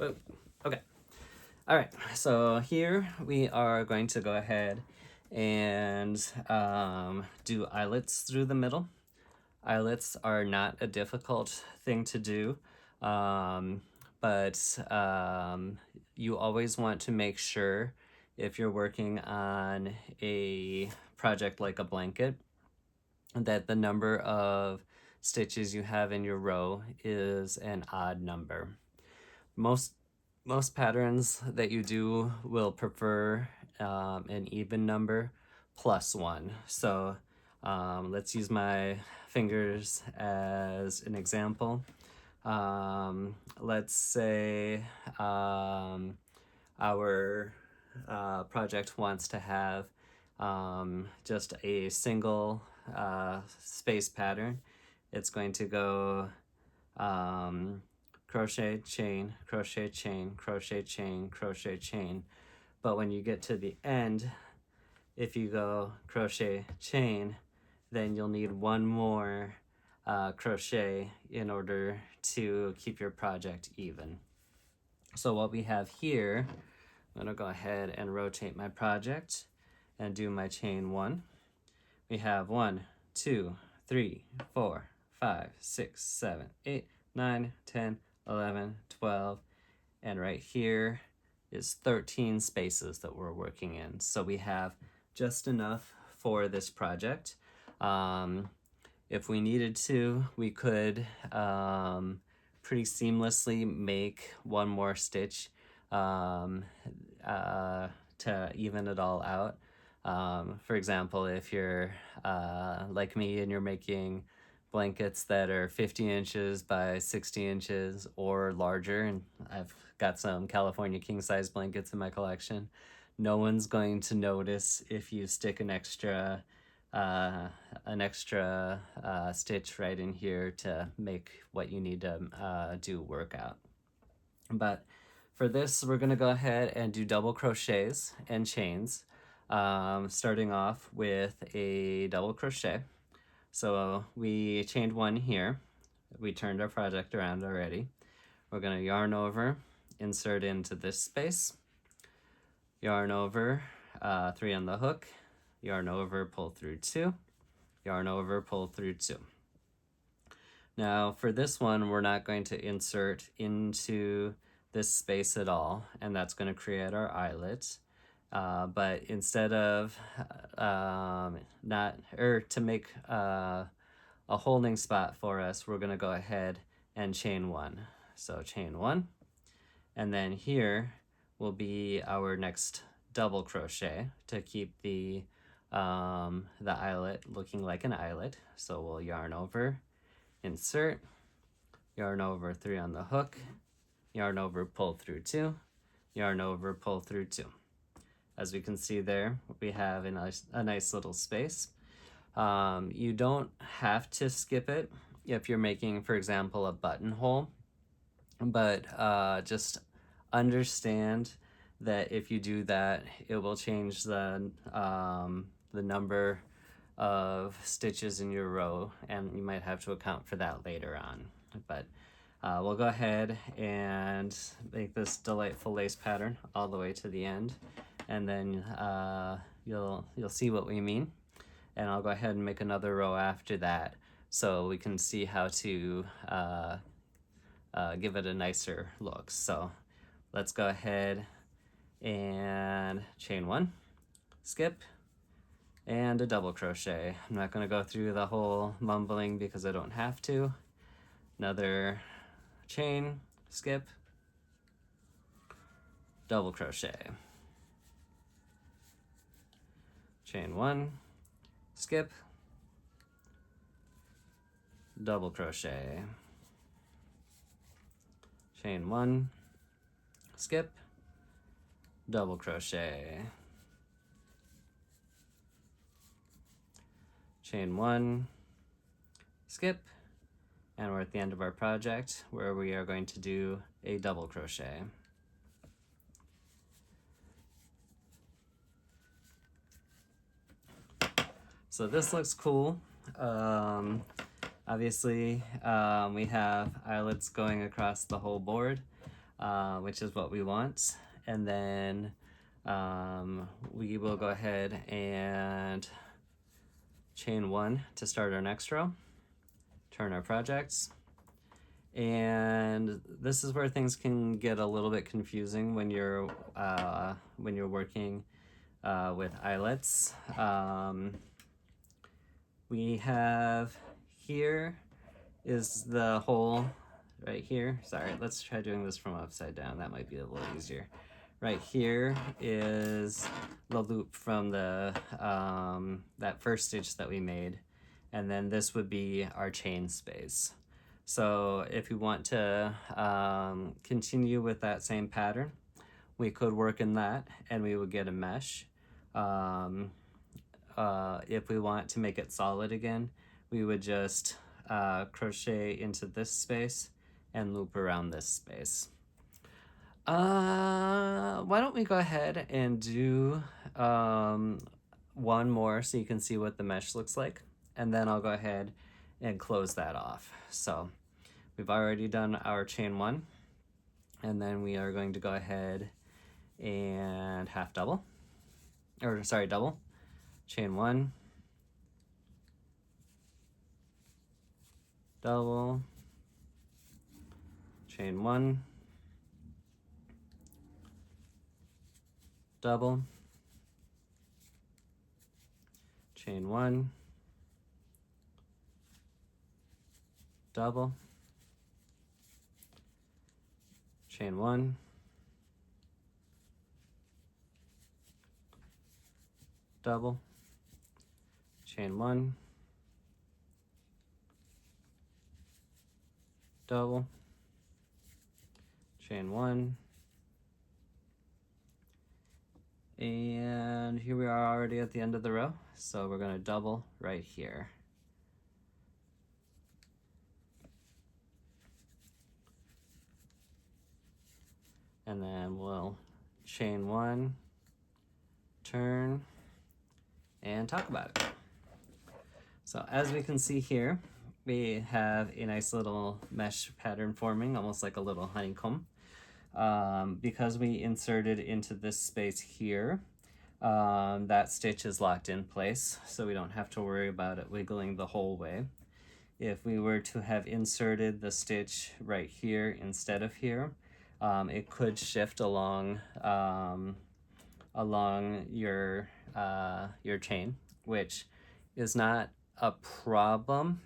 Whoa. Okay. All right. So here we are going to go ahead and do eyelets through the middle. Eyelets are not a difficult thing to do, um, but you always want to make sure if you're working on a project like a blanket that the number of stitches you have in your row is an odd number. Most most patterns that you do will prefer an even number plus one. So let's use my fingers as an example. Let's say our project wants to have just a single space pattern. It's going to go crochet, chain, crochet, chain, crochet, chain, crochet, chain. But when you get to the end, if you go crochet, chain, then you'll need one more crochet in order to keep your project even. So what we have here, I'm gonna go ahead and rotate my project and do my chain one. We have 1, 2, 3, 4, 5, 6, 7, 8, 9, 10, 11, 12, and right here is 13 spaces that we're working in. So we have just enough for this project. If we needed to, we could pretty seamlessly make one more stitch to even it all out. For example, if you're like me and you're making blankets that are 50 inches by 60 inches or larger, and I've got some California king size blankets in my collection, no one's going to notice if you stick an extra stitch right in here to make what you need to do work out. But for this, we're gonna go ahead and do double crochets and chains, starting off with a double crochet. So we chained one here. We turned our project around already. We're gonna yarn over, insert into this space, yarn over, 3 on the hook, yarn over, pull through 2, yarn over, pull through 2. Now for this one, we're not going to insert into this space at all, and that's going to create our eyelet. But instead of to make a holding spot for us, we're going to go ahead and chain one. So chain one, and then here will be our next double crochet to keep the eyelet looking like an eyelet. So we'll yarn over, insert, yarn over, 3 on the hook, yarn over, pull through 2, yarn over, pull through 2. As we can see there, we have a nice little space. You don't have to skip it if you're making, for example, a buttonhole, but just understand that if you do that, it will change the number of stitches in your row, and you might have to account for that later on. But we'll go ahead and make this delightful lace pattern all the way to the end, and then you'll see what we mean. And I'll go ahead and make another row after that so we can see how to give it a nicer look. So let's go ahead and chain one, skip, and a double crochet. I'm not going to go through the whole mumbling because I don't have to. Another chain, skip, double crochet, chain one, skip, double crochet, chain one, skip, double crochet, chain one, skip, and we're at the end of our project where we are going to do a double crochet. So this looks cool. Obviously, we have eyelets going across the whole board. which is what we want. And then we will go ahead and chain 1 to start our next row, turn our projects. And this is where things can get a little bit confusing when you're working with eyelets. We have here is the hole right here. Sorry, let's try doing this from upside down. That might be a little easier. Right here is the loop from the that first stitch that we made, and then this would be our chain space. So if we want to continue with that same pattern, we could work in that and we would get a mesh. If we want to make it solid again, we would just crochet into this space and loop around this space. Why don't we go ahead and do one more so you can see what the mesh looks like, and then I'll go ahead and close that off. So we've already done our chain 1, and then we are going to go ahead and double, chain 1, double, chain 1, double, chain 1, double, chain 1, double, chain 1, double, chain 1, and here we are already at the end of the row, so we're going to double right here. And then we'll chain 1, turn, and talk about it. So as we can see here, we have a nice little mesh pattern forming, almost like a little honeycomb. Because we inserted into this space here, that stitch is locked in place, so we don't have to worry about it wiggling the whole way. If we were to have inserted the stitch right here instead of here, it could shift along your chain, which is not a problem.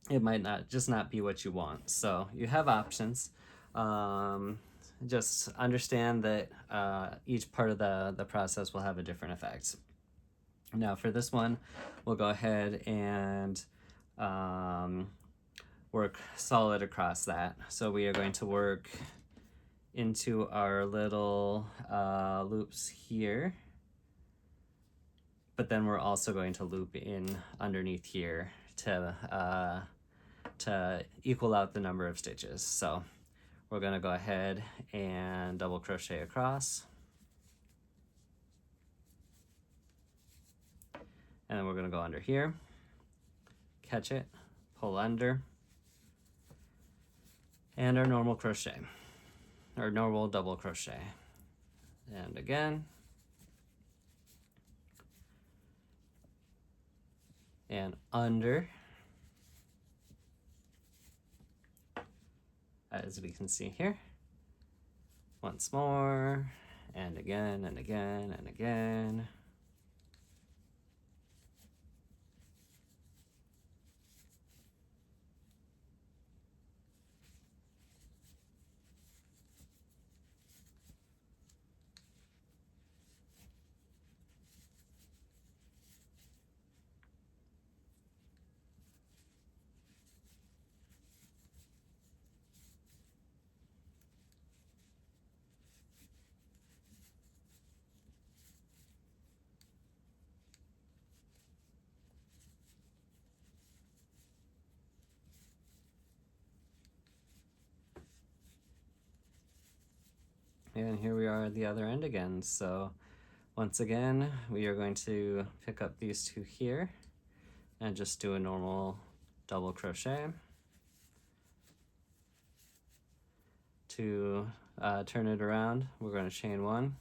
It might not be what you want. So you have options. Just understand that each part of the process will have a different effect. Now for this one, we'll go ahead and work solid across that. So we are going to work into our little loops here, but then we're also going to loop in underneath here to equal out the number of stitches. So we're going to go ahead and double crochet across, and then we're going to go under here, catch it, pull under, and our normal crochet, or normal double crochet, and again, and under, as we can see here. Once more, and again, and again, and again. And here we are at the other end again. So once again, we are going to pick up these two here and just do a normal double crochet, to turn it around, we're going to chain 1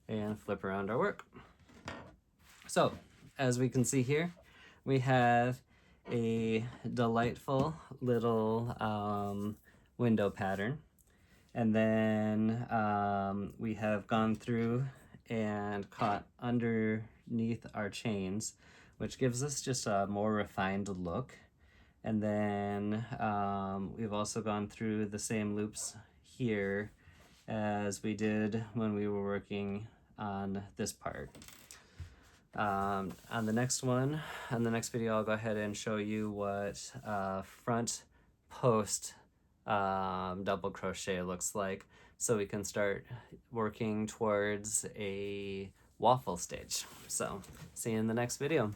and flip around our work. So as we can see here, we have a delightful little window pattern. And then we have gone through and caught underneath our chains, which gives us just a more refined look. And then we've also gone through the same loops here as we did when we were working on this part. On the next video, I'll go ahead and show you what front post double crochet looks like, so we can start working towards a waffle stitch. So see you in the next video.